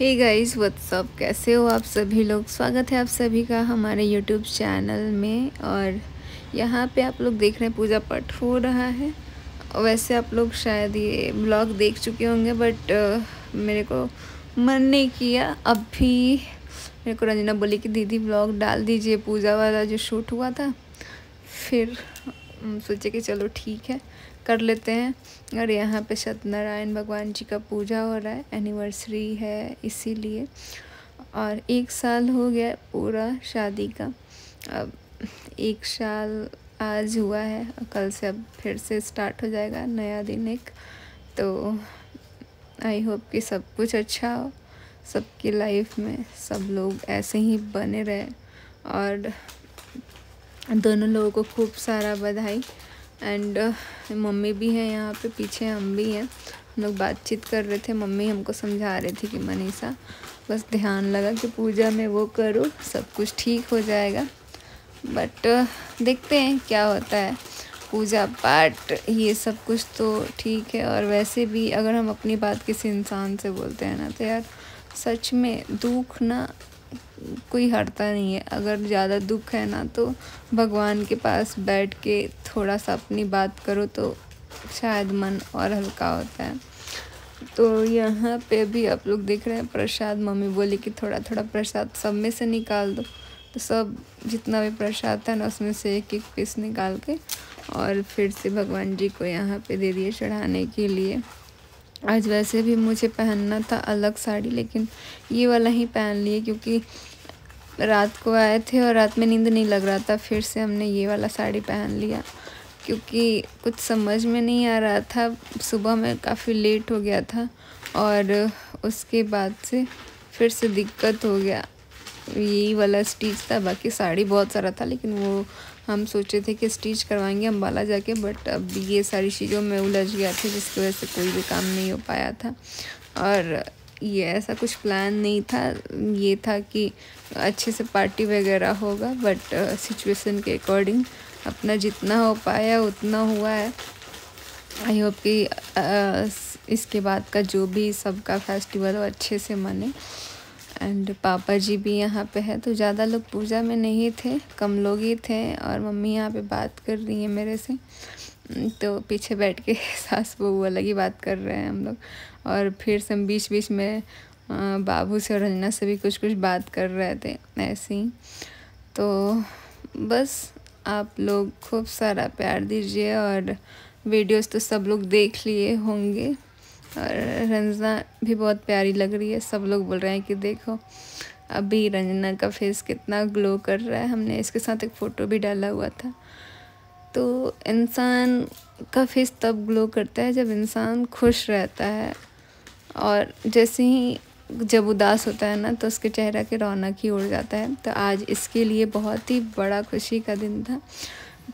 Hey guys what's up, कैसे हो आप सभी लोग। स्वागत है आप सभी का हमारे यूट्यूब चैनल में। और यहाँ पे आप लोग देख रहे हैं पूजा पाठ हो रहा है। वैसे आप लोग शायद ये ब्लॉग देख चुके होंगे, बट मेरे को मन नहीं किया। अभी मेरे को रंजना बोली कि दीदी ब्लॉग डाल दीजिए पूजा वाला जो शूट हुआ था। फिर सोचे कि चलो ठीक है कर लेते हैं। और यहाँ पे सत्यनारायण भगवान जी का पूजा हो रहा है, एनिवर्सरी है इसीलिए। और 1 साल हो गया पूरा शादी का। अब 1 साल आज हुआ है और कल से अब फिर से स्टार्ट हो जाएगा नया दिन एक। तो आई होप कि सब कुछ अच्छा हो, सबकी लाइफ में सब लोग ऐसे ही बने रहे। और दोनों लोगों को खूब सारा बधाई। एंड मम्मी भी है यहाँ पे, पीछे हम भी हैं। हम लोग बातचीत कर रहे थे। मम्मी हमको समझा रही थी कि मनीषा बस ध्यान लगा कि पूजा में वो करो, सब कुछ ठीक हो जाएगा। बट देखते हैं क्या होता है। पूजा पाठ ये सब कुछ तो ठीक है। और वैसे भी अगर हम अपनी बात किसी इंसान से बोलते हैं ना, तो यार सच में दुख ना कोई हटता नहीं है। अगर ज़्यादा दुख है ना, तो भगवान के पास बैठ के थोड़ा सा अपनी बात करो तो शायद मन और हल्का होता है। तो यहाँ पे भी आप लोग देख रहे हैं प्रसाद। मम्मी बोली कि थोड़ा थोड़ा प्रसाद सब में से निकाल दो। तो सब जितना भी प्रसाद था ना, उसमें से एक एक पीस निकाल के और फिर से भगवान जी को यहाँ पे दे दिए चढ़ाने के लिए। आज वैसे भी मुझे पहनना था अलग साड़ी, लेकिन ये वाला ही पहन लिए क्योंकि रात को आए थे और रात में नींद नहीं लग रहा था। फिर से हमने ये वाला साड़ी पहन लिया क्योंकि कुछ समझ में नहीं आ रहा था। सुबह में काफ़ी लेट हो गया था और उसके बाद से फिर से दिक्कत हो गया। यही वाला स्टिच था, बाकी साड़ी बहुत सारा था, लेकिन वो हम सोचे थे कि स्टिच करवाएंगे अम्बाला जाके। बट अब ये सारी चीज़ों में उलझ गया था, जिसकी वजह से कोई भी काम नहीं हो पाया था। और ये ऐसा कुछ प्लान नहीं था, ये था कि अच्छे से पार्टी वगैरह होगा। बट सिचुएशन के अकॉर्डिंग अपना जितना हो पाया उतना हुआ है। आई होप कि इसके बाद का जो भी सबका फेस्टिवल हो अच्छे से मने। एंड पापा जी भी यहाँ पे है, तो ज़्यादा लोग पूजा में नहीं थे, कम लोग ही थे। और मम्मी यहाँ पे बात कर रही है मेरे से, तो पीछे बैठ के सास बहू अलग ही बात कर रहे हैं हम लोग। और फिर से हम बीच बीच में बाबू से और रंजना से भी कुछ कुछ बात कर रहे थे ऐसे ही। तो बस आप लोग खूब सारा प्यार दीजिए। और वीडियोस तो सब लोग देख लिए होंगे। और रंजना भी बहुत प्यारी लग रही है। सब लोग बोल रहे हैं कि देखो अभी रंजना का फेस कितना ग्लो कर रहा है। हमने इसके साथ एक फ़ोटो भी डाला हुआ था। तो इंसान का फेस तब ग्लो करता है जब इंसान खुश रहता है। और जैसे ही जब उदास होता है ना, तो उसके चेहरे के रौनक ही उड़ जाता है। तो आज इसके लिए बहुत ही बड़ा खुशी का दिन था,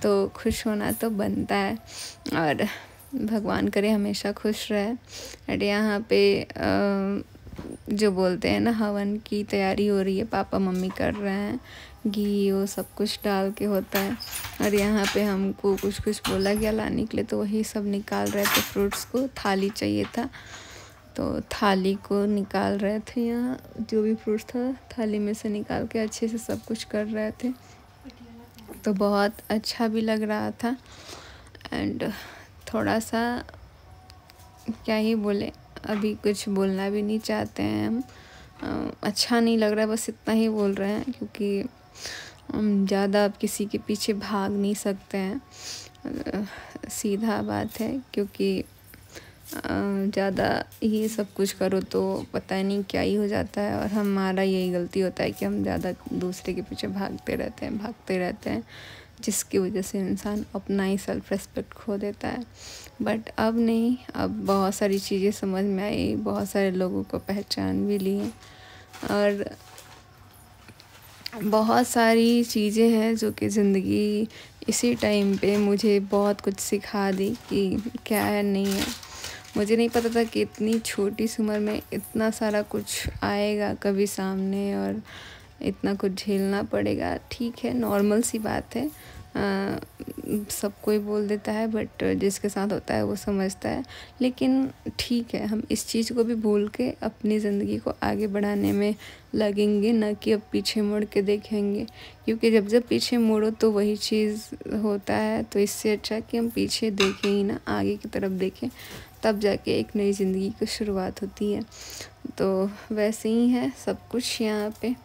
तो खुश होना तो बनता है। और भगवान करे हमेशा खुश रहे। और यहाँ पे जो बोलते हैं ना, हवन की तैयारी हो रही है, पापा मम्मी कर रहे हैं। घी वो सब कुछ डाल के होता है। और यहाँ पे हमको कुछ कुछ बोला गया लाने के लिए, तो वही सब निकाल रहे थे। फ्रूट्स को थाली चाहिए था, तो थाली को निकाल रहे थे। यहाँ जो भी फ्रूट्स था थाली में से निकाल के अच्छे से सब कुछ कर रहे थे। तो बहुत अच्छा भी लग रहा था। एंड थोड़ा सा क्या ही बोले, अभी कुछ बोलना भी नहीं चाहते हैं हम। अच्छा नहीं लग रहा है, बस इतना ही बोल रहे हैं क्योंकि हम ज़्यादा अब किसी के पीछे भाग नहीं सकते हैं। सीधा बात है, क्योंकि ज़्यादा ये सब कुछ करो तो पता नहीं क्या ही हो जाता है। और हमारा यही गलती होता है कि हम ज़्यादा दूसरे के पीछे भागते रहते हैं, जिसकी वजह से इंसान अपना ही सेल्फ रेस्पेक्ट खो देता है। बट अब नहीं, अब बहुत सारी चीज़ें समझ में आई, बहुत सारे लोगों को पहचान भी ली। और बहुत सारी चीज़ें हैं जो कि ज़िंदगी इसी टाइम पे मुझे बहुत कुछ सिखा दी कि क्या है नहीं है। मुझे नहीं पता था कि इतनी छोटी सी उम्र में इतना सारा कुछ आएगा कभी सामने और इतना कुछ झेलना पड़ेगा। ठीक है, नॉर्मल सी बात है। सब कोई बोल देता है, बट जिसके साथ होता है वो समझता है। लेकिन ठीक है, हम इस चीज़ को भी भूल के अपनी ज़िंदगी को आगे बढ़ाने में लगेंगे, ना कि अब पीछे मुड़ के देखेंगे, क्योंकि जब जब पीछे मुड़ो तो वही चीज़ होता है। तो इससे अच्छा कि हम पीछे देखें ही ना, आगे की तरफ देखें, तब जाके एक नई ज़िंदगी की शुरुआत होती है। तो वैसे ही है सब कुछ यहाँ पे,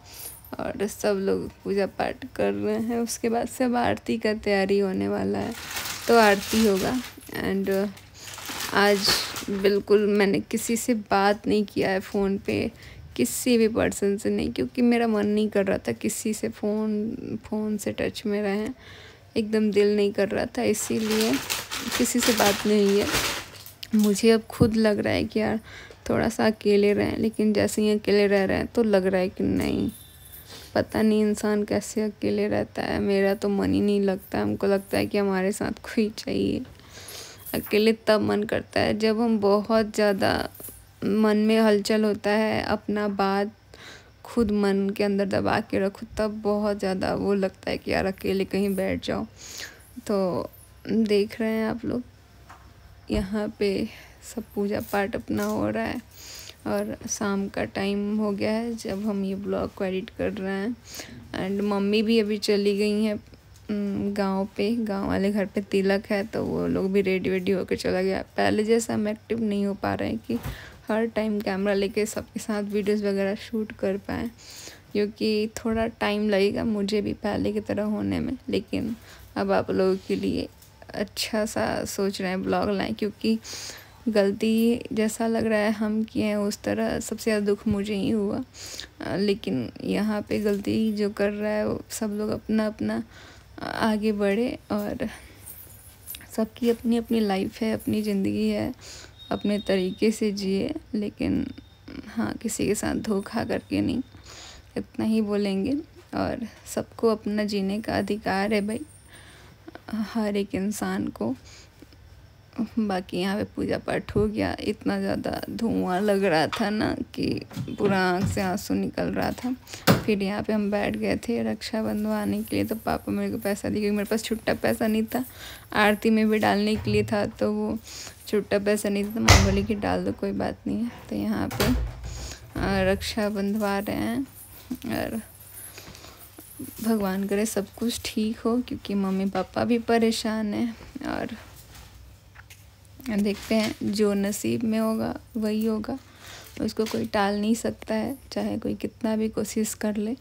और सब लोग पूजा पाठ कर रहे हैं। उसके बाद सब आरती का तैयारी होने वाला है, तो आरती होगा। एंड आज बिल्कुल मैंने किसी से बात नहीं किया है फ़ोन पे, किसी भी पर्सन से नहीं, क्योंकि मेरा मन नहीं कर रहा था किसी से फ़ोन से टच में रहें, एकदम दिल नहीं कर रहा था, इसीलिए किसी से बात नहीं हुई है। मुझे अब खुद लग रहा है कि यार थोड़ा सा अकेले रहें, लेकिन जैसे ही अकेले रह रहे हैं तो लग रहा है कि नहीं, पता नहीं इंसान कैसे अकेले रहता है। मेरा तो मन ही नहीं लगता, हमको लगता है कि हमारे साथ कोई चाहिए। अकेले तब मन करता है जब हम बहुत ज़्यादा मन में हलचल होता है, अपना बात खुद मन के अंदर दबा के रखो, तब बहुत ज़्यादा वो लगता है कि यार अकेले कहीं बैठ जाओ। तो देख रहे हैं आप लोग, यहाँ पे सब पूजा पाठ अपना हो रहा है, और शाम का टाइम हो गया है जब हम ये ब्लॉग को एडिट कर रहे हैं। एंड मम्मी भी अभी चली गई हैं गांव पे, गांव वाले घर पे तिलक है, तो वो लोग भी रेडी होकर चला गया। पहले जैसा हम एक्टिव नहीं हो पा रहे हैं कि हर टाइम कैमरा लेके सबके साथ वीडियोस वगैरह शूट कर पाएँ, क्योंकि थोड़ा टाइम लगेगा मुझे भी पहले की तरह होने में। लेकिन अब आप लोगों के लिए अच्छा सा सोच रहे हैं ब्लॉग लाएँ, क्योंकि गलती जैसा लग रहा है हम किए हैं, उस तरह सबसे ज़्यादा दुख मुझे ही हुआ। लेकिन यहाँ पे गलती जो कर रहा है वो सब लोग अपना अपना आगे बढ़े, और सबकी अपनी अपनी लाइफ है, अपनी ज़िंदगी है, अपने तरीके से जिए। लेकिन हाँ, किसी के साथ धोखा करके नहीं, इतना ही बोलेंगे। और सबको अपना जीने का अधिकार है भाई, हर एक इंसान को। बाकी यहाँ पे पूजा पाठ हो गया, इतना ज़्यादा धुआं लग रहा था ना कि पूरा आँख से आंसू निकल रहा था। फिर यहाँ पे हम बैठ गए थे रक्षा बंधवाने के लिए, तो पापा मेरे को पैसा दिए, क्योंकि मेरे पास छुट्टा पैसा नहीं था, आरती में भी डालने के लिए था, तो वो छुट्टा पैसा नहीं था। माँ बोली कि डाल दो, कोई बात नहीं है। तो यहाँ पे रक्षा बंधवा रहे हैं, और भगवान करे सब कुछ ठीक हो, क्योंकि मम्मी पापा भी परेशान हैं। और देखते हैं, जो नसीब में होगा वही होगा, उसको कोई टाल नहीं सकता है, चाहे कोई कितना भी कोशिश कर ले।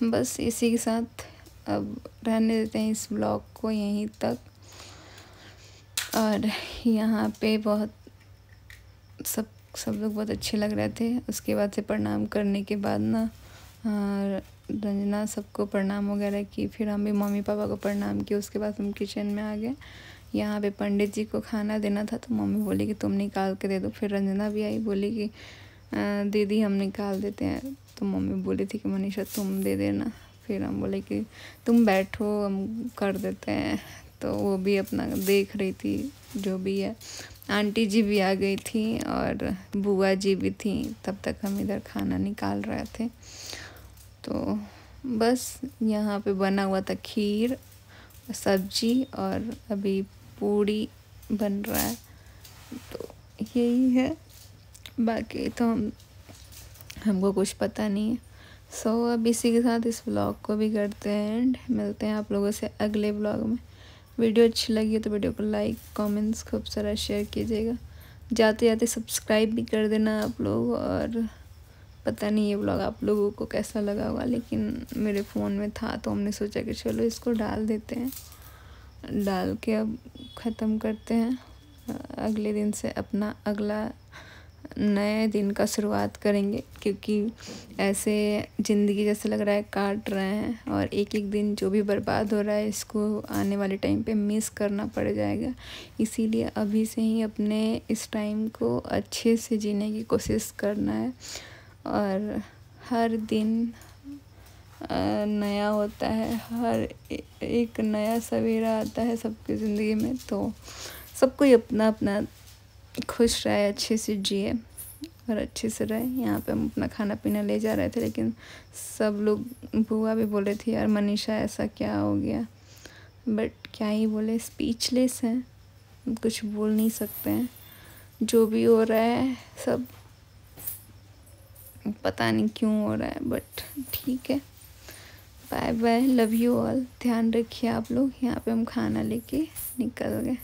बस इसी के साथ अब रहने देते हैं इस ब्लॉग को यहीं तक। और यहाँ पे बहुत सब लोग बहुत अच्छे लग रहे थे। उसके बाद से प्रणाम करने के बाद ना रंजना सबको प्रणाम वगैरह की, फिर हम भी मम्मी पापा को प्रणाम किए। उसके बाद हम किचन में आ गए। यहाँ पे पंडित जी को खाना देना था, तो मम्मी बोली कि तुम निकाल के दे दो। फिर रंजना भी आई, बोली कि दीदी हम निकाल देते हैं। तो मम्मी बोली थी कि मनीषा तुम दे देना। फिर हम बोले कि तुम बैठो, हम कर देते हैं। तो वो भी अपना देख रही थी जो भी है। आंटी जी भी आ गई थी और बुआ जी भी थी, तब तक हम इधर खाना निकाल रहे थे। तो बस यहाँ पे बना हुआ था खीर, सब्जी, और अभी पूड़ी बन रहा है। तो यही है, बाकी तो हमको कुछ पता नहीं है। सो अब इसी के साथ इस ब्लॉग को भी करते हैं एंड मिलते हैं आप लोगों से अगले ब्लॉग में। वीडियो अच्छी लगी तो वीडियो को लाइक कमेंट्स खूब सारा शेयर कीजिएगा। जाते जाते सब्सक्राइब भी कर देना आप लोग। और पता नहीं ये ब्लॉग आप लोगों को कैसा लगा होगा, लेकिन मेरे फ़ोन में था तो हमने सोचा कि चलो इसको डाल देते हैं। डाल के अब ख़त्म करते हैं। अगले दिन से अपना अगला नए दिन का शुरुआत करेंगे, क्योंकि ऐसे ज़िंदगी जैसे लग रहा है काट रहे हैं, और एक एक दिन जो भी बर्बाद हो रहा है इसको आने वाले टाइम पे मिस करना पड़ जाएगा। इसीलिए अभी से ही अपने इस टाइम को अच्छे से जीने की कोशिश करना है। और हर दिन नया होता है, हर एक नया सवेरा आता है सबकी ज़िंदगी में। तो सब कोई अपना अपना खुश रहे, अच्छे से जिए। और अच्छे से रहे। यहाँ पे हम अपना खाना पीना ले जा रहे थे, लेकिन सब लोग, बुआ भी बोल रही थी यार मनीषा ऐसा क्या हो गया, बट क्या ही बोले, स्पीचलेस हैं, कुछ बोल नहीं सकते हैं। जो भी हो रहा है सब पता नहीं क्यों हो रहा है, बट ठीक है। Bye bye, love you all, ध्यान रखिए आप लोग। यहाँ पे हम खाना लेके निकल गए।